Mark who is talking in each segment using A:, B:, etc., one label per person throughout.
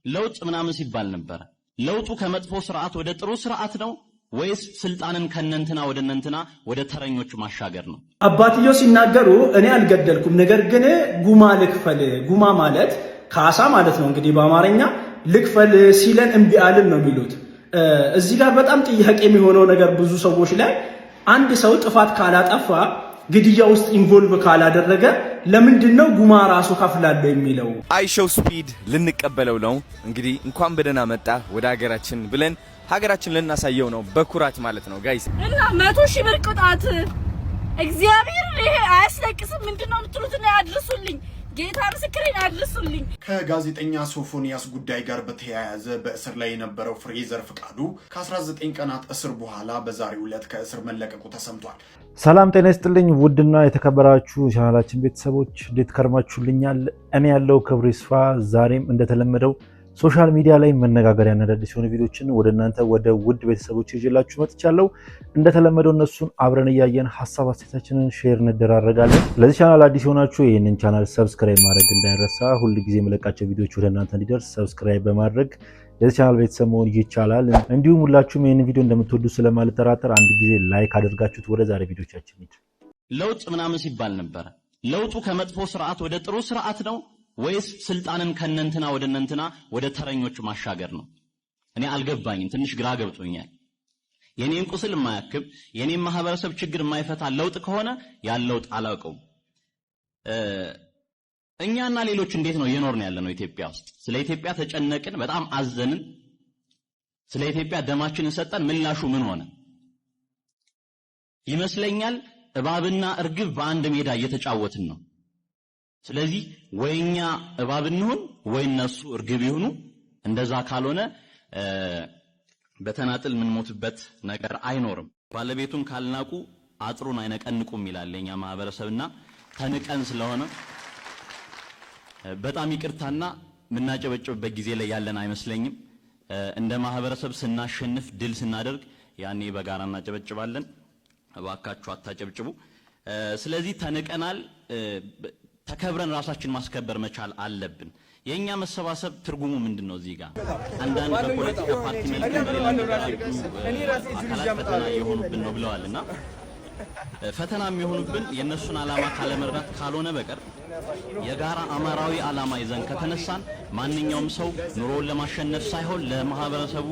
A: ለውጥ ምናምን ሲባል ነበር ለውጡ ከመጥፎ ስርዓት ወደ ጥሩ ስርዓት ነው ወይስ ስልጣንን ከነንትና ወደ ነንትና ወደ ተረኞች ማሻገር ነው?
B: አባትየው ሲናገሩ እኔ አልገደልኩም ነገር ግን ጉማ ልክፈል ጉማ ማለት ካሳ ማለት ነው እንግዲህ በአማርኛ ልክፈል ሲለን እምቢ አልን ነው የሚሉት እዚህ ጋር በጣም ጥያቄ የሚሆነው ነገር ብዙ ሰዎች ላይ አንድ ሰው ጥፋት ካላጠፋ ግድያ ውስጥ ኢንቮልቭ ካላደረገ ለምንድነው ጉማ ራሱ ከፍላለሁ የሚለው?
C: አይሾው ስፒድ ልንቀበለው ነው እንግዲህ እንኳን በደህና መጣ ወደ ሀገራችን ብለን ሀገራችን ልናሳየው ነው በኩራት ማለት ነው ጋይስ።
D: እና 100,000 ብር ቅጣት እግዚአብሔር ይሄ አያስለቅስም? ምንድነው የምትሉት? ነው ያድርሱልኝ ጌታ ምስክሬን አድርሱልኝ።
E: ከጋዜጠኛ ሶፎንያስ ጉዳይ ጋር በተያያዘ በእስር ላይ የነበረው ፍሬዘር ፍቃዱ ከ19 ቀናት እስር በኋላ በዛሬው ዕለት ከእስር መለቀቁ ተሰምቷል።
F: ሰላም ጤና ይስጥልኝ ውድና የተከበራችሁ ቻናላችን ቤተሰቦች እንዴት ከርማችሁልኛል? እኔ ያለው ክብሩ ይስፋ ዛሬም እንደተለመደው ሶሻል ሚዲያ ላይ መነጋገሪያ አዳዲስ የሆኑ ቪዲዮችን ወደ እናንተ ወደ ውድ ቤተሰቦች ይዤላችሁ መጥቻለሁ። እንደተለመደው እነሱን አብረን እያየን ሐሳብ አስተያየታችንን ሼር እንደራረጋለን። ለዚህ ቻናል አዲስ ሆናችሁ ይሄንን ቻናል ሰብስክራይብ ማድረግ እንዳይረሳ፣ ሁሉ ጊዜ የምለቃቸው ቪዲዮዎች ወደ እናንተ እንዲደርስ ሰብስክራይብ በማድረግ የዚህ ቻናል ቤተሰብ መሆን ይቻላል። እንዲሁም ሁላችሁም ይሄንን ቪዲዮ እንደምትወዱ ስለማልጠራጠር አንድ ጊዜ ላይክ አድርጋችሁት ወደ ዛሬ ቪዲዮቻችን ሂድ።
A: ለውጥ ምናምን ሲባል ነበር ለውጡ ከመጥፎ ስርዓት ወደ ጥሩ ስርዓት ነው ወይስ ስልጣንን ከነንትና ወደ ነንትና ወደ ተረኞች ማሻገር ነው? እኔ አልገባኝም። ትንሽ ግራ ገብቶኛል። የኔን ቁስል የማያክም የኔን ማህበረሰብ ችግር የማይፈታ ለውጥ ከሆነ ያለው ጣላቀው እኛና ሌሎች እንዴት ነው እየኖርን ያለነው ኢትዮጵያ ውስጥ? ስለ ኢትዮጵያ ተጨነቅን፣ በጣም አዘንን። ስለ ኢትዮጵያ ደማችንን ሰጠን። ምላሹ ምን ሆነ? ይመስለኛል እባብና እርግብ በአንድ ሜዳ እየተጫወትን ነው። ስለዚህ ወይኛ እባብ እንሁን ወይ እነሱ እርግብ ይሁኑ። እንደዛ ካልሆነ በተናጥል ምን ሞትበት ነገር አይኖርም። ባለቤቱን ካልናቁ አጥሩን አይነቀንቁም ይላል የኛ ማህበረሰብና ተንቀን ስለሆነ በጣም ይቅርታና ምናጨበጭብበት ጊዜ ላይ ያለን አይመስለኝም። እንደ ማህበረሰብ ስናሸንፍ ድል ስናደርግ ያኔ በጋራ እናጨበጭባለን። እባካችሁ አታጨብጭቡ። ስለዚህ ተንቀናል። ተከብረን ራሳችን ማስከበር መቻል አለብን። የኛ መሰባሰብ ትርጉሙ ምንድነው? እዚህ ጋር አንዳንድ በፖለቲካ ፓርቲ መልክ ፈተና የሆኑብን ነው ብለዋልና ፈተና የሚሆኑብን የነሱን ዓላማ ካለመረዳት ካልሆነ በቀር የጋራ አማራዊ ዓላማ ይዘን ከተነሳን ማንኛውም ሰው ኑሮውን ለማሸነፍ ሳይሆን ለማህበረሰቡ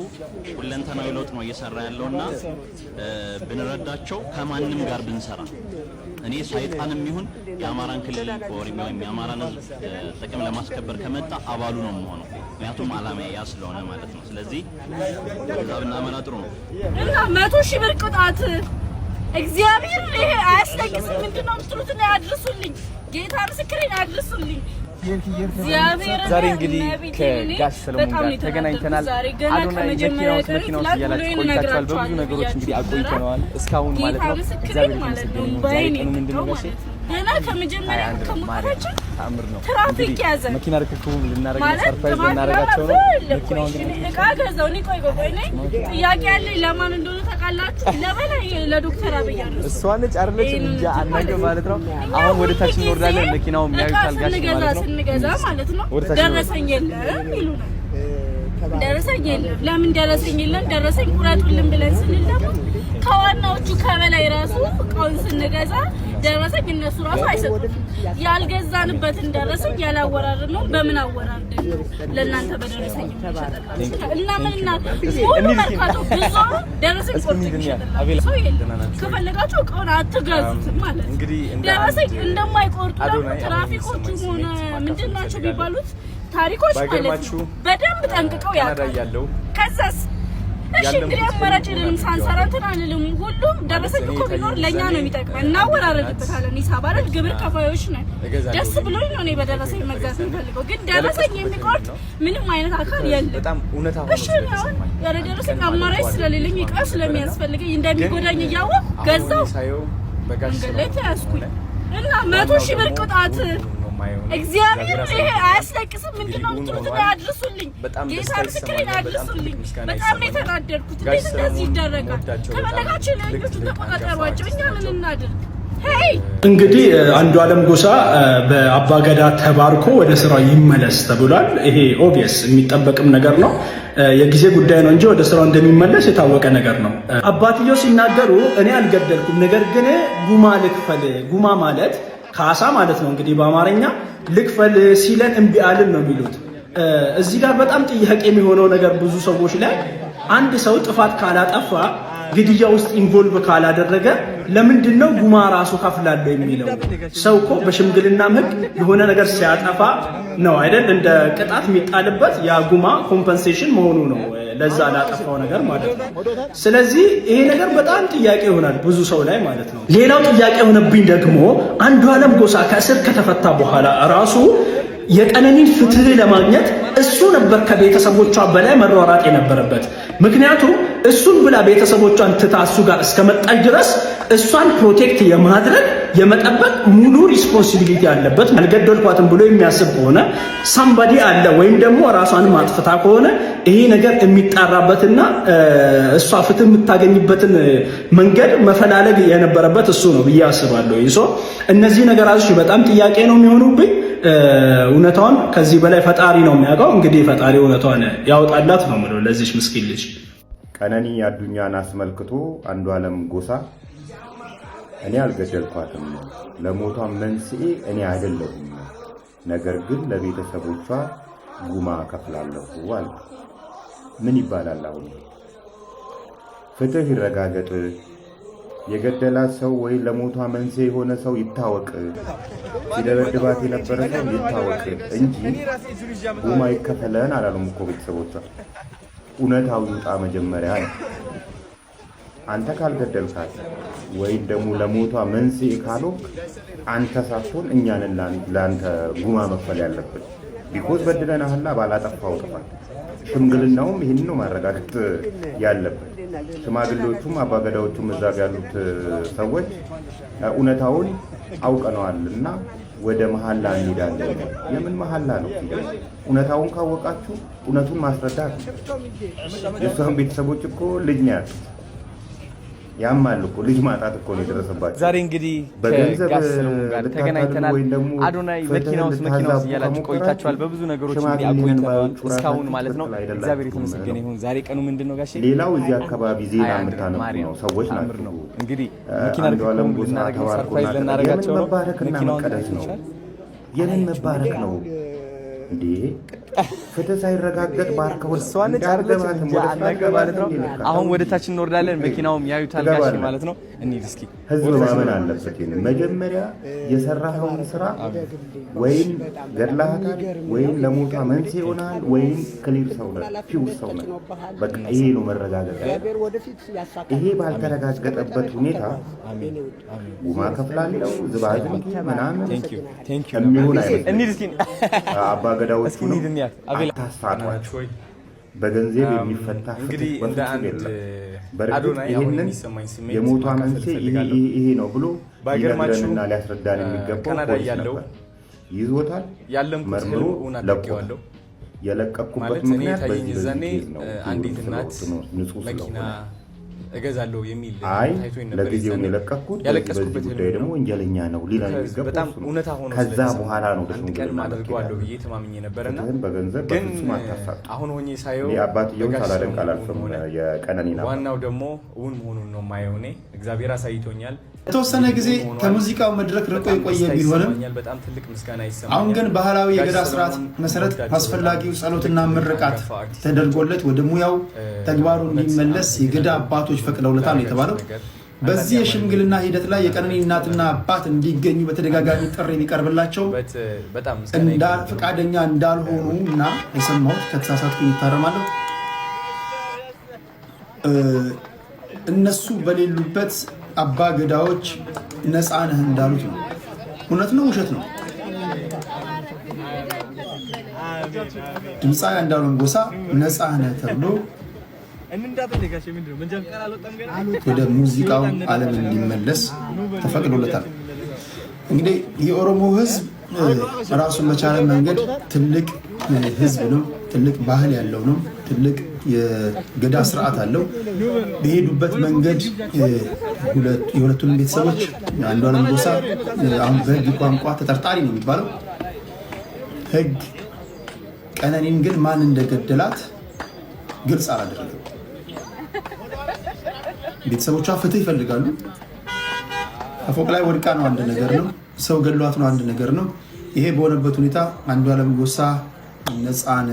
A: ሁለንተናዊ ለውጥ ነው እየሰራ ያለውና ብንረዳቸው ከማንም ጋር ብንሰራ እኔ ሰይጣንም ይሁን የአማራን ክልል ወይም የአማራን ጥቅም ለማስከበር ከመጣ አባሉ ነው የምሆነው። ምክንያቱም ዓላማ ያ ስለሆነ ማለት ነው። ስለዚህ ከዛብና አማራ ጥሩ ነው
D: እና 100,000 ብር ቅጣት እግዚአብሔር ይሄ አያስለቅስም? ምንድነው የምትሉት? ነው ያድርሱልኝ ጌታ ምስክሬን አድርሱልኝ።
C: ዛሬ እንግዲህ ከጋሽ ሰለሞን ጋር ተገናኝተናል። አዶናይ መኪናው እያላችሁ ቆይታችኋል። በብዙ ነገሮች እንግዲህ አቆይተናል እስካሁን ማለት ነው። እግዚአብሔር ይመስገን። ዛሬ ቀኑ ምንድነው ጋሽ?
D: ገና ከመጀመሪያ ከመጣችሁ
C: ታምር ነው።
D: ትራፊክ ያዘ
C: መኪና ርክክቡም ልናረግ ሰርፕራይዝ ልናረጋቸው ነው። መኪናው እንግዲህ
D: እቃ ገዛው። እኔ ቆይ ነኝ ጥያቄ ያለኝ ለማን እንደሆነ ታውቃላችሁ? ለበላይ ለዶክተር አብይ አሉ።
C: እሷ ነች አይደለች እንጃ አናገ ማለት ነው። አሁን ወደ ታች እንወርዳለን። መኪናው የሚያዩታል ጋሽ ማለት ነው።
D: ስንገዛ ማለት ነው ደረሰኝ የለም ይሉናል። ደረሰኝ የለም። ለምን ደረሰኝ የለም? ደረሰኝ ቁረጡልን ብለን ስንል ደግሞ ከዋናዎቹ ከበላይ ራሱ እቃውን ስንገዛ ደረሰኝ እነሱ ራሱ አይሰጡም። ያልገዛንበትን ደረሰኝ ያላወራረድ ነው። በምን አወራረድ ነው ለእናንተ በደረሰኝ እና ምንና ሁሉ መርካቶ ብዙ ደረሰኝ ቆርጦ ከፈለጋችሁ እቃውን አትገዙትም ማለት ነው። ደረሰኝ እንደማይቆርጡ ደግሞ ትራፊኮቹ ሆነ ምንድናቸው ቢባሉት ታሪኮች ማለት ነው በደንብ ጠንቅቀው ያውቃሉ። ከዛስ እሺ እንግዲህ አማራጭ የለንም ሳንሰራ እንትን አንልም። ሁሉም ደረሰኝ እኮ ቢኖር ለኛ ነው የሚጠቅመን። እናወራረድበታለን። ሂሳብ አይደል ግብር ከፋዮች ነን። ደስ ብሎኝ ነው እኔ በደረሰኝ መግዛት የምፈልገው። ግን ደረሰኝ የሚቆርጥ ምንም አይነት አካል የለም።
C: በጣም እውነታ
D: እሺ ነው ያለ ደረሰኝ አማራጭ ስለሌለኝ እቃ ስለሚያስፈልገኝ እንደሚጎዳኝ እያወቅ ገዛው። እንግዲህ ያስኩኝ እና 100,000 ብር ቅጣት እግዚአብሔር ይሄ አያስለቅስም? ምንድነው የምትሉት? ነው ያድርሱልኝ ጌታ ምስክሬን አድርሱልኝ። በጣም ነው የተናደድኩት። እንዴት እንደዚህ ይደረጋል? ከፈለጋችሁ ለልጆቹ ተቆጣጠሯቸው። እኛ ምን እናድርግ?
B: እንግዲህ አንዱዓለም ጎሳ በአባገዳ ተባርኮ ወደ ስራው ይመለስ ተብሏል። ይሄ ኦብቪየስ የሚጠበቅም ነገር ነው። የጊዜ ጉዳይ ነው እንጂ ወደ ስራው እንደሚመለስ የታወቀ ነገር ነው። አባትየው ሲናገሩ እኔ አልገደልኩም፣ ነገር ግን ጉማ ልክፈል። ጉማ ማለት ካሳ ማለት ነው። እንግዲህ በአማርኛ ልክፈል ሲለን እምቢ አልን ነው የሚሉት። እዚህ ጋር በጣም ጥያቄ የሚሆነው ነገር ብዙ ሰዎች ላይ አንድ ሰው ጥፋት ካላጠፋ ግድያ ውስጥ ኢንቮልቭ ካላደረገ ለምንድን ነው ጉማ ራሱ ከፍላለሁ የሚለው? ሰው እኮ በሽምግልናም ሕግ የሆነ ነገር ሲያጠፋ ነው አይደል እንደ ቅጣት የሚጣልበት፣ ያ ጉማ ኮምፐንሴሽን መሆኑ ነው ለዛ ላጠፋው ነገር ማለት ነው። ስለዚህ ይሄ ነገር በጣም ጥያቄ ይሆናል ብዙ ሰው ላይ ማለት ነው። ሌላው ጥያቄ የሆነብኝ ደግሞ አንዱዓለም ጎሳ ከእስር ከተፈታ በኋላ ራሱ የቀነኒን ፍትህ ለማግኘት እሱ ነበር ከቤተሰቦቿ በላይ መሯሯጥ የነበረበት። ምክንያቱም እሱን ብላ ቤተሰቦቿን ትታ እሱ ጋር እስከመጣች ድረስ እሷን ፕሮቴክት የማድረግ የመጠበቅ ሙሉ ሪስፖንሲቢሊቲ አለበት። አልገደልኳትም ብሎ የሚያስብ ከሆነ ሳምባዲ አለ ወይም ደግሞ ራሷን ማጥፍታ ከሆነ ይሄ ነገር የሚጣራበትና እሷ ፍትህ የምታገኝበትን መንገድ መፈላለግ የነበረበት እሱ ነው ብዬ አስባለሁ። ይሶ እነዚህ ነገራቶች በጣም ጥያቄ ነው የሚሆኑብኝ። እውነታውን ከዚህ በላይ ፈጣሪ ነው የሚያውቀው። እንግዲህ ፈጣሪ እውነታውን ያወጣላት ነው የምለው ለዚች ምስኪን ልጅ።
G: ቀነኒ አዱኛን አስመልክቶ አንዱዓለም ጎሳ እኔ አልገደልኳትም፣ ለሞቷ መንስኤ እኔ አይደለሁም፣ ነገር ግን ለቤተሰቦቿ ጉማ ከፍላለሁ አለ። ምን ይባላል አሁን? ፍትህ ይረጋገጥ፣ የገደላት ሰው ወይ ለሞቷ መንስኤ የሆነ ሰው ይታወቅ፣ ሲደበድባት የነበረ ሰው ይታወቅ እንጂ ጉማ ይከፈለን አላሉም እኮ ቤተሰቦቿ። እውነታው ይውጣ መጀመሪያ ነው። አንተ ካልገደልካት ወይም ደግሞ ለሞቷ መንስኤ ካልሆንክ አንተ ሳትሆን እኛንን ለአንተ ጉማ መክፈል ያለብን። ቢኮዝ በድለናህና ባላጠፋው ጥፋት። ሽምግልናውም ይህን ነው ማረጋገጥ ያለብን። ሽማግሌዎቹም አባገዳዎቹም እዛ ያሉት ሰዎች እውነታውን አውቀነዋልና ወደ መሐላ እንሄዳለን። የምን መሐላ ነው? እውነታውን ካወቃችሁ እውነቱን ማስረዳት ነው። የእሷን ቤተሰቦች እኮ ልጅ ነው ያሉት። ያማል እኮ ልጅ ማጣት እኮ ነው የደረሰባቸው።
C: ዛሬ እንግዲህ ከጋሽ ሰለሞን ጋር ተገናኝተናል። አዶናይ መኪና ውስጥ እያላችሁ ቆይታችኋል። በብዙ ነገሮች እንግዲህ አቆይተናል እስካሁን ማለት ነው። እግዚአብሔር የተመሰገነ ይሁን። ዛሬ ቀኑ ምንድነው ጋሼ?
G: ሌላው እዚህ አካባቢ ዜና የምታነቡ ነው ሰዎች ናቸው።
C: እንግዲህ መኪና ልከውም ልናደርገው ሰርፕራይዝ ልናደርጋቸው ነው። መኪናውን ነው የምን መባረክ ነው እንዴ? ፍትህ ሳይረጋገጥ ባርከው እሷን ማለት ነው። አሁን ወደ ታች እንወርዳለን። መኪናውም ያዩታል ጋሽ ማለት ነው። እንሂድ እስኪ።
G: ህዝብ ማመን አለበት። መጀመሪያ የሰራኸውን ስራ ወይም ገድላታል ወይም ለሞቷ መንስኤ ሆናል ወይም ክሊር ሰው ነው ፊውስ ሰው ነው። በቃ ይሄ ነው መረጋገጥ። ይሄ ባልተረጋገጠበት ሁኔታ ጉማ ከፍላለሁ ዝባዝንኪ ምናምን የሚሆን አይመስልም።
C: እንሂድ እስኪ
G: አባገዳዎቹ ነው አታሳቷቸው። በገንዘብ የሚፈታ እንግዲህ እንደ አንድ አዶናይ ይሄንን የሞቷ መንስኤ ይሄ ነው ብሎ ባይገርማችሁና ሊያስረዳን የሚገባው ፖሊስ ነበር። ይዞታል መርምሮ ለቆታል። የለቀኩበት ምክንያት በዚህ ነው። አንዲት እናት መኪና እገዛለሁ የሚል ታይቶ ነበር። ለጊዜው የለቀኩት ያለቀስኩበት ጉዳይ ደግሞ ወንጀለኛ ነው ሊላል የሚገባው በጣም እውነታ ሆኖ ከዛ በኋላ ነው ደግሞ ቀን አድርገዋለሁ ብዬ ተማምኜ ነበርና በገንዘብ በፍጹም አታሳጡ። አሁን ሆኜ ሳየው የአባትየው ሳላደንቅ አላልፍም። የቀነኒና ዋናው ደግሞ እውን መሆኑን ነው የማየው። እኔ እግዚአብሔር አሳይቶኛል።
H: የተወሰነ ጊዜ ከሙዚቃው መድረክ ርቆ የቆየ ቢሆንም አሁን ግን ባህላዊ የገዳ ስርዓት መሰረት አስፈላጊው ጸሎትና ምርቃት ተደርጎለት ወደ ሙያው ተግባሩ እንዲመለስ የገዳ አባቶች ፈቅደውለታል ነው የተባለው። በዚህ የሽምግልና ሂደት ላይ የቀነኒ እናትና አባት እንዲገኙ በተደጋጋሚ ጥሪ ቢቀርብላቸው ፈቃደኛ እንዳልሆኑ እና የሰማሁት ከተሳሳትኩኝ ይታረማለሁ እነሱ በሌሉበት አባ ገዳዎች ነፃ ነህ እንዳሉት ነው። እውነት ነው ውሸት ነው? ድምፃዊ አንዱዓለም ጎሳ ነፃ ነህ ተብሎ ወደ ሙዚቃው ዓለም እንዲመለስ ተፈቅዶለታል። እንግዲህ የኦሮሞ ሕዝብ ራሱን በቻለ መንገድ ትልቅ ሕዝብ ነው። ትልቅ ባህል ያለው ነው። ትልቅ የገዳ ስርዓት አለው። በሄዱበት መንገድ የሁለቱንም ቤተሰቦች አንዷለም ጎሳ አሁን በህግ ቋንቋ ተጠርጣሪ ነው የሚባለው። ህግ ቀነኒን ግን ማን እንደገደላት ግልጽ አላደረገም። ቤተሰቦቿ ፍትህ ይፈልጋሉ። ከፎቅ ላይ ወድቃ ነው አንድ ነገር ነው፣ ሰው ገድሏት ነው አንድ ነገር ነው። ይሄ በሆነበት ሁኔታ አንዷለም ጎሳ ነፃነ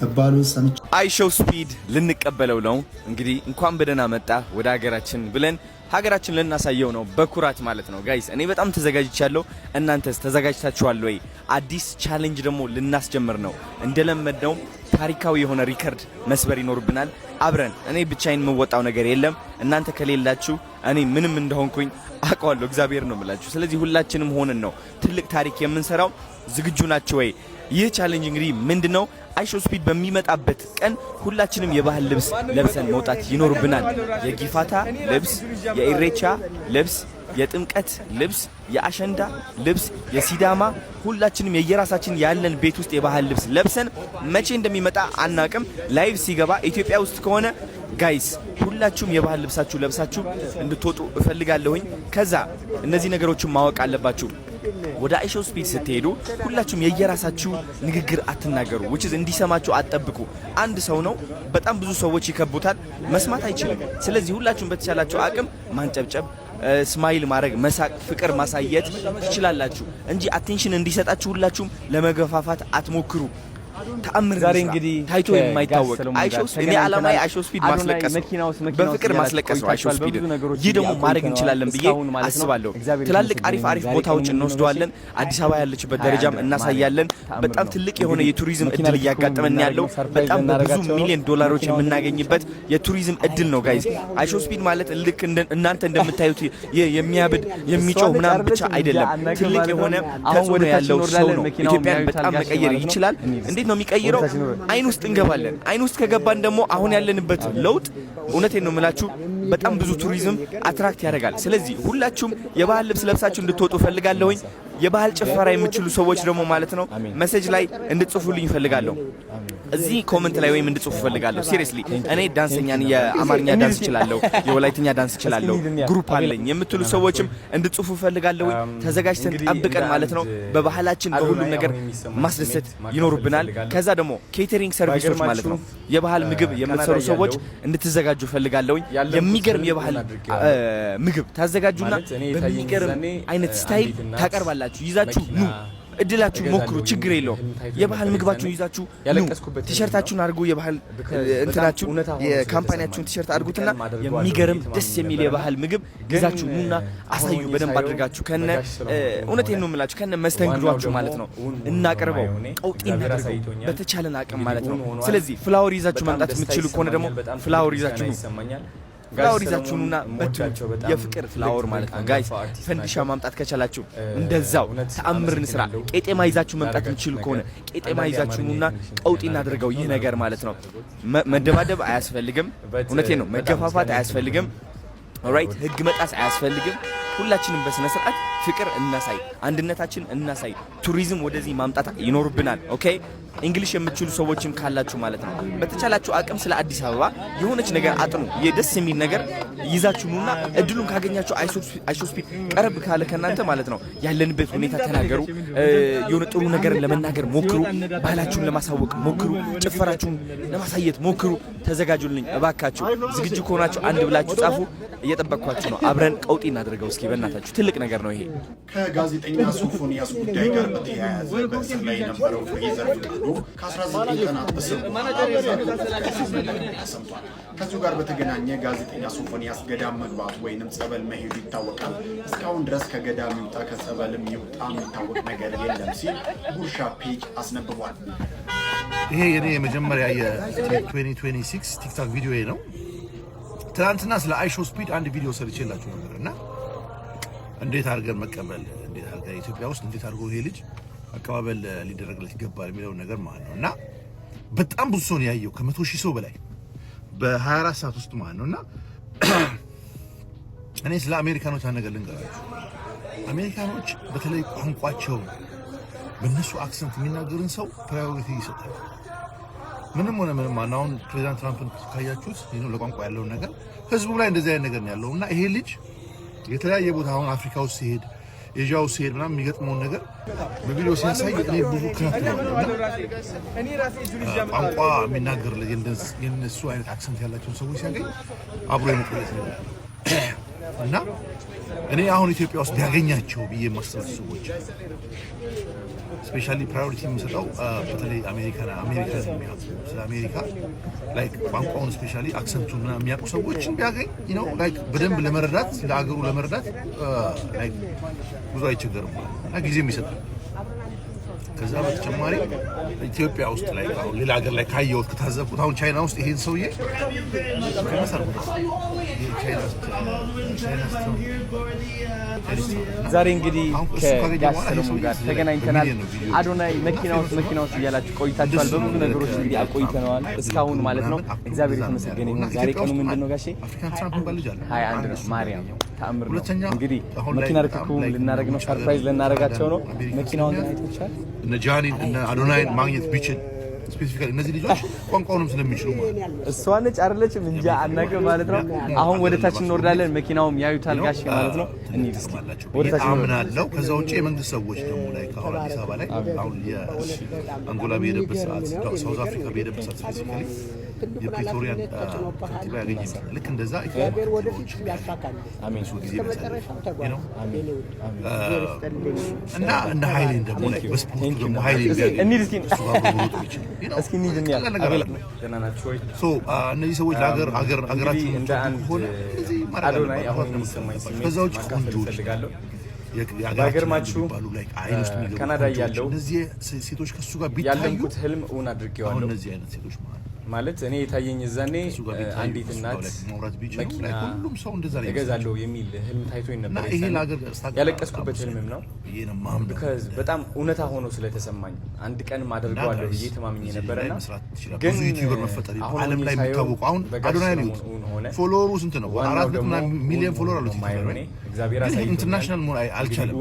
H: እባሉን ሰምቼ
C: አይሾው ስፒድ ልንቀበለው ነው እንግዲህ። እንኳን በደህና መጣ ወደ ሀገራችን ብለን ሀገራችን ልናሳየው ነው በኩራት ማለት ነው። ጋይስ እኔ በጣም ተዘጋጅቻለሁ። እናንተስ ተዘጋጅታችኋል ወይ? አዲስ ቻሌንጅ ደግሞ ልናስጀምር ነው። እንደለመደው ታሪካዊ የሆነ ሪከርድ መስበር ይኖርብናል አብረን። እኔ ብቻዬን የምወጣው ነገር የለም። እናንተ ከሌላችሁ እኔ ምንም እንደሆንኩኝ አውቀዋለሁ። እግዚአብሔር ነው የምላችሁ። ስለዚህ ሁላችንም ሆነን ነው ትልቅ ታሪክ የምንሰራው። ዝግጁ ናችሁ ወይ? ይህ ቻሌንጅ እንግዲህ ምንድነው? አይሾው ስፒድ በሚመጣበት ቀን ሁላችንም የባህል ልብስ ለብሰን መውጣት ይኖርብናል። የጊፋታ ልብስ፣ የኢሬቻ ልብስ፣ የጥምቀት ልብስ፣ የአሸንዳ ልብስ፣ የሲዳማ ሁላችንም የየራሳችን ያለን ቤት ውስጥ የባህል ልብስ ለብሰን መቼ እንደሚመጣ አናቅም። ላይቭ ሲገባ ኢትዮጵያ ውስጥ ከሆነ ጋይስ ሁላችሁም የባህል ልብሳችሁ ለብሳችሁ እንድትወጡ እፈልጋለሁኝ። ከዛ እነዚህ ነገሮችን ማወቅ አለባችሁ። ወደ አይሾው ስፒድ ስትሄዱ ሁላችሁም የየራሳችሁ ንግግር አትናገሩ። which is እንዲሰማችሁ አትጠብቁ። አንድ ሰው ነው፣ በጣም ብዙ ሰዎች ይከቡታል፣ መስማት አይችልም። ስለዚህ ሁላችሁም በተቻላችሁ አቅም ማንጨብጨብ፣ ስማይል ማድረግ፣ መሳቅ፣ ፍቅር ማሳየት ትችላላችሁ እንጂ አቴንሽን እንዲሰጣችሁ ሁላችሁም ለመገፋፋት አትሞክሩ። ተአምር ዛሬ እንግዲህ ታይቶ የማይታወቅ አይሾው ስፒድ ዓላማዬ አይሾው ስፒድ ማስለቀስ በፍቅር ማስለቀስ ነው። አይሾው ስፒድ ይህ ደግሞ ማድረግ እንችላለን ብዬ አስባለሁ። ትላልቅ አሪፍ ቦታዎች እንወስደዋለን። አዲስ አበባ ያለችበት ደረጃም እናሳያለን። በጣም ትልቅ የሆነ የቱሪዝም እድል እያጋጠመን ያለው በጣም ብዙ ሚሊዮን ዶላሮች የምናገኝበት የቱሪዝም እድል ነው ጋይዝ። አይሾው ስፒድ ማለት ልክ እናንተ እንደምታዩት የሚያብድ የሚጮህ ምናምን ብቻ አይደለም። ትልቅ የሆነ ተጽዕኖ ያለው ሰው ነው። ኢትዮጵያን በጣም መቀየር ይችላል። እንዴት ነው የሚቀይረው? አይን ውስጥ እንገባለን። አይን ውስጥ ከገባን ደግሞ አሁን ያለንበት ለውጥ እውነቴን ነው የምላችሁ በጣም ብዙ ቱሪዝም አትራክት ያደርጋል። ስለዚህ ሁላችሁም የባህል ልብስ ለብሳችሁ እንድትወጡ ፈልጋለሁኝ። የባህል ጭፈራ የምትችሉ ሰዎች ደግሞ ማለት ነው ሜሴጅ ላይ እንድጽፉልኝ ፈልጋለሁ። እዚህ ኮሜንት ላይ ወይም እንድጽፉ ፈልጋለሁ። ሲሪየስሊ እኔ ዳንሰኛን የአማርኛ ዳንስ እችላለሁ፣ የወላይትኛ ዳንስ እችላለሁ፣ ግሩፕ አለኝ የምትሉ ሰዎችም እንድጽፉ ፈልጋለሁ። ተዘጋጅተን ጠብቀን ማለት ነው በባህላችን በሁሉም ነገር ማስደሰት ይኖርብናል። ከዛ ደግሞ ኬተሪንግ ሰርቪሶች ማለት ነው የባህል ምግብ የምትሰሩ ሰዎች እንድትዘጋጁ ፈልጋለሁ። የሚገርም የባህል ምግብ ታዘጋጁና በሚገርም አይነት ስታይል ታቀርባላችሁ። ይዛችሁ ኑ፣ እድላችሁ ሞክሩ፣ ችግር የለውም። የባህል ምግባችሁን ይዛችሁ ኑ። ቲሸርታችሁን አድርጉ፣ የባህል እንትናችሁ የካምፓኒያችሁን ቲሸርት አድርጉትና የሚገርም ደስ የሚል የባህል ምግብ ይዛችሁ ኑና አሳዩ በደንብ አድርጋችሁ ከነ እውነቴን ነው የምላችሁ ከነ መስተንግዷችሁ ማለት ነው። እናቀርበው፣ ቀውጤ እናድርገው በተቻለን አቅም ማለት ነው። ስለዚህ ፍላወር ይዛችሁ መምጣት የምትችሉ ከሆነ ደግሞ ፍላወር ይዛችሁ ኑ። ፍላወር ይዛችሁና የፍቅር ፍላወር ማለት ነው ጋይስ። ፈንዲሻ ማምጣት ከቻላችሁ እንደዛው ተአምርን ስራ። ቄጤማ ይዛችሁ መምጣት የምትችሉ ከሆነ ቄጤማ ይዛችሁና ቀውጢ እናድርገው። ይህ ነገር ማለት ነው መደባደብ አያስፈልግም። እውነቴን ነው መገፋፋት አያስፈልግም። ኦራይት ህግ መጣስ አያስፈልግም። ሁላችንም በስነ ስርዓት ፍቅር እናሳይ፣ አንድነታችን እናሳይ። ቱሪዝም ወደዚህ ማምጣት ይኖርብናል። ኦኬ እንግሊሽ የምትችሉ ሰዎችም ካላችሁ ማለት ነው በተቻላችሁ አቅም ስለ አዲስ አበባ የሆነች ነገር አጥኑ። የደስ የሚል ነገር ይዛችሁ ኑና እድሉን ካገኛችሁ አይሾው ስፒድ ቀረብ ካለ ከናንተ ማለት ነው ያለንበት ሁኔታ ተናገሩ። የሆነ ጥሩ ነገር ለመናገር ሞክሩ። ባህላችሁን ለማሳወቅ ሞክሩ። ጭፈራችሁን ለማሳየት ሞክሩ። ተዘጋጁልኝ እባካችሁ። ዝግጁ ከሆናችሁ አንድ ብላችሁ ጻፉ። እየጠበቅኳችሁ ነው። አብረን ቀውጢ እናድርገው እስኪ በእናታችሁ። ትልቅ ነገር ነው ይሄ።
E: ከጋዜጠኛ ሶፎንያስ ጉዳይ ጋር በተያያዘ በእስር ላይ የነበረው ፍሬዘር ፍቃዱ ከ19 ቀናት እስር በኋላ ተሰምቷል። ከዚሁ ጋር በተገናኘ ጋዜጠኛ ሶፎንያስ ገዳም መግባቱ ወይንም ጸበል መሄዱ ይታወቃል። እስካሁን ድረስ ከገዳም ይውጣ ከጸበልም ይውጣ የሚታወቅ ነገር የለም ሲል ጉርሻ ፔጅ አስነብቧል።
I: ይሄ የኔ የመጀመሪያ የ2026 ቲክቶክ ቪዲዮ ነው። ትናንትና ስለ አይሾው ስፒድ አንድ ቪዲዮ ሰርቼላችሁ ነበር እና እንዴት አድርገን መቀበል እንዴት አድርገን ኢትዮጵያ ውስጥ እንዴት አድርጎ ይሄ ልጅ አቀባበል ሊደረግለት ይገባል የሚለው ነገር ማለት ነው። እና በጣም ብዙ ሰው ነው ያየው፣ ከ100,000 ሰው በላይ በ24 ሰዓት ውስጥ ማለት ነው። እና እኔ ስለ አሜሪካኖች አንድ ነገር ልንገራችሁ። አሜሪካኖች በተለይ ቋንቋቸው በእነሱ አክሰንት የሚናገርን ሰው ፕራዮሪቲ ይሰጣል። ምንም ሆነ ምንም አሁን ፕሬዚዳንት ትራምፕን ካያችሁት ለቋንቋ ያለውን ነገር ህዝቡ ላይ እንደዚህ አይነት ነገር ነው ያለው እና ይሄ ልጅ የተለያየ ቦታ አሁን አፍሪካ ውስጥ ሲሄድ ኤዥያ ውስጥ ሲሄድ ምናምን የሚገጥመውን ነገር በቪዲዮ ሲያሳይ እኔ ብዙ ክራት ነው ቋንቋ የሚናገር የነሱ አይነት አክሰንት ያላቸውን ሰዎች ሲያገኝ አብሮ የመቆየት ነገር እና እኔ አሁን ኢትዮጵያ ውስጥ ቢያገኛቸው ብዬ የማስታውስ ሰዎች ስፔሻሊ ፕራዮሪቲ የምሰጠው በተለይ አሜሪካ ስለ አሜሪካ ላይክ ቋንቋውን ስፔሻሊ አክሰንቱን የሚያውቁ ሰዎችን ቢያገኝ ላይክ በደንብ ለመረዳት ለአገሩ ለመረዳት ላይክ ብዙ አይቸገርም እና ጊዜም ይሰጣል። ከዛ በተጨማሪ ኢትዮጵያ ውስጥ ላይ አሁን ሌላ ሀገር ላይ ካየሁት ከታዘብኩት አሁን ቻይና ውስጥ ይሄን ሰውዬ
C: ዛሬ እንግዲህ ከጋሽ ሰለሞን ጋር ተገናኝተናል። አዶናይ መኪና ውስጥ እያላችሁ ቆይታችኋል። በብዙ ነገሮች እንግዲህ አቆይተነዋል እስካሁን ማለት ነው። እግዚአብሔር የተመሰገነ ይሁን። ዛሬ ቀኑ ምንድን ነው ጋሼ? 21 ነው። ማርያም ተአምር ነው። እንግዲህ መኪና ርክክቡም ልናደርግ ነው። ሰርፕራይዝ ልናደርጋቸው ነው። መኪናውን ግን አይታችኋል።
I: እነ ጃኒን እነ አዶናይን ማግኘት ቢችል ስፔሲፊካሊ እነዚህ ልጆች ቋንቋውንም ስለሚችሉ ማለት
C: እሷ ነች አይደለችም እንጃ አናውቅም ማለት ነው። አሁን ወደ ታች እንወርዳለን። መኪናውም ያዩታል ጋሼ ማለት ነው። እንሂድ እስኪ ወደ ታች
I: አምናለሁ። ከዛ ውጪ የመንግስት ሰዎች ደግሞ ላይ ከአሁን አዲስ አበባ ላይ አሁን የአንጎላ በሄደበት ሰዓት ሳውዝ አፍሪካ በሄደበት ሰዓት ስፔሲፊካሊ የፕሪቶሪያን ከንቲባ ያገኘ ልክ እንደዛ ኢትዮጵያዎች አሜን ሱ ጊዜ ነው እና እንደ ኃይሌን ደግሞ ላይ በስፖርቱ ደግሞ ኃይሌን
C: እንሂድ እስኪ እስኪ እንሂድ
I: እነዚህ ሰዎች አገራችን
C: እንደ አንድ አዶናይ አሁን የሚሰማኝ ስሜት ከዛ ውጭ ቆንጆች ባይገርማችሁ ካናዳ ያለው
I: እነዚህ ሴቶች ከሱ ጋር ቢታዩ
C: ያለምኩት ህልም እውን አድርጌዋለሁ።
I: እነዚህ አይነት ሴቶች
C: ማለት እኔ የታየኝ እዛኔ አንዲት እናት መኪና እገዛለሁ የሚል ህልም ታይቶኝ ነበር። ያለቀስኩበት ህልምም ነው። በጣም እውነታ ሆኖ ስለተሰማኝ አንድ ቀን አደርገዋለሁ ብዬ ተማምኜ ነበርና ግን አሁን ዓለም ላይ የሚታወቁ አሁን አዶናይ ነው
I: ፎሎወሩ ስንት ነው? 4 ሚሊዮን ፎሎወር አሉት። እግዚአብሔር አሳይቶኛል። ኢንተርናሽናል መሆን አልቻለም።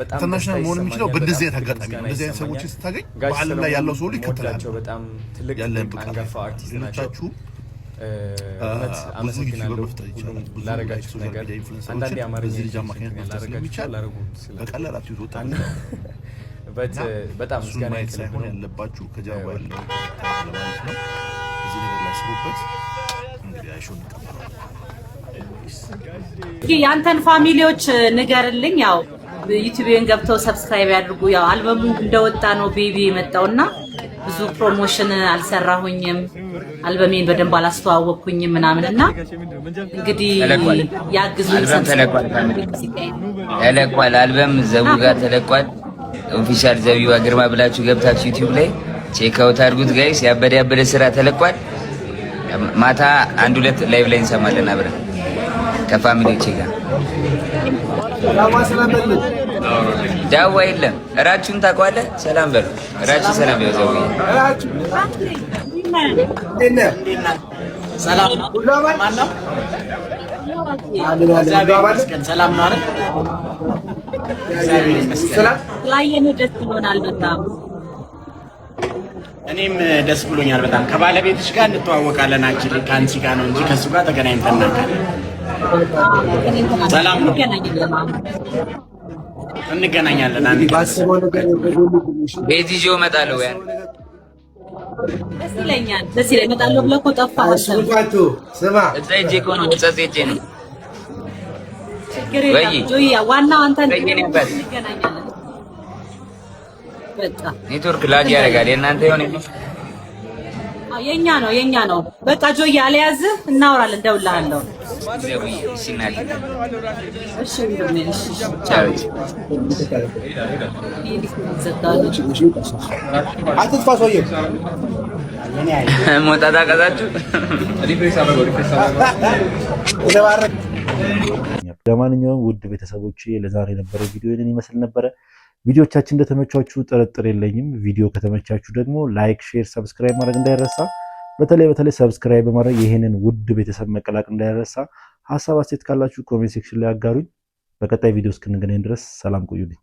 I: ኢንተርናሽናል መሆን የሚችለው በእንደዚህ አይነት አጋጣሚ ነው። እንደዚህ አይነት ሰዎችን ስታገኝ በዓለም ላይ ያለው ሰው ይከተላል።
C: በጣም ትልቅ አንጋፋ አርቲስት ናቸው። አመሰግናለሁ ላደረጋችሁት ነገር። አንዳንዴ አማርኛ በጣም ምስጋና
I: ሳይሆን ያለባችሁ ከጀርባ ያለው ማለት ነው። እዚህ ነገር ላይ ስሩበት። እንግዲህ አይሾን
J: ያንተን ፋሚሊዎች ንገርልኝ። ያው ዩቲዩብን ገብተው ሰብስክራይብ ያድርጉ። ያው አልበሙ እንደወጣ ነው ቤቢ የመጣውና ብዙ ፕሮሞሽን አልሰራሁኝም፣ አልበሜን በደንብ አላስተዋወቅኩኝም ምናምንና እንግዲህ ያግዙኝ።
K: ተለቋል፣ አልበም ዘቡ ጋር ተለቋል። ኦፊሻል ዘቢባ ግርማ ብላችሁ ገብታችሁ ዩቲዩብ ላይ ቼክ አውት አድርጉት ጋይስ። ያበደ ስራ ተለቋል። ማታ 1-2 ላይቭ ላይ እንሰማለን አብረን ከፋሚሊዎቼ ጋር። ዳዋ የለም። እራችሁን ታውቀዋለህ? ሰላም በሉ። እራችሁ ሰላም በሉ። ዘው
B: ሰላም ማን ነው? ሰላም ነው አይደል?
J: ስላየን ደስ ብሎናል በጣም።
B: እኔም ደስ ብሎኛል በጣም። ከባለቤትሽ ጋር እንተዋወቃለን። አንቺ ከአንቺ ጋር ነው እንጂ ከሱ ጋር ተገናኝተን እናውቃለን። ሰላም ነው። እንገናኛለን። አንድ
K: ቤት ይዤው እመጣለሁ። ያን
J: ደስ ይለኛል። እመጣለሁ ብለህ እኮ ጠፋህ።
K: ስማ እዛ ሂጅ እኮ ነው ሄጄ ነው።
J: ችግር የለም ጆያ፣ ዋናው አንተ እንገናኛለን። በቃ
K: ኔትወርክ ላግ ያደርጋል። የእናንተ የሆነ
J: የኛ ነው። በቃ ጆያ አልያዝህ፣ እናወራለን። እደውልልሃለሁ።
K: ሞጣጣ ቀዛችሁ
F: ለማንኛውም ውድ ቤተሰቦች ለዛሬ የነበረው ቪዲዮ ይህንን ይመስል ነበረ። ቪዲዮቻችን እንደተመቻችሁ ጥርጥር የለኝም። ቪዲዮ ከተመቻችሁ ደግሞ ላይክ፣ ሼር፣ ሰብስክራይብ ማድረግ እንዳይረሳ። በተለይ ሰብስክራይብ በማድረግ ይሄንን ውድ ቤተሰብ መቀላቀል እንዳይረሳ። ሐሳብ አስተያየት ካላችሁ ኮሜንት ሴክሽን ላይ አጋሩኝ። በቀጣይ ቪዲዮ እስክንገናኝ ድረስ ሰላም ቆዩልኝ።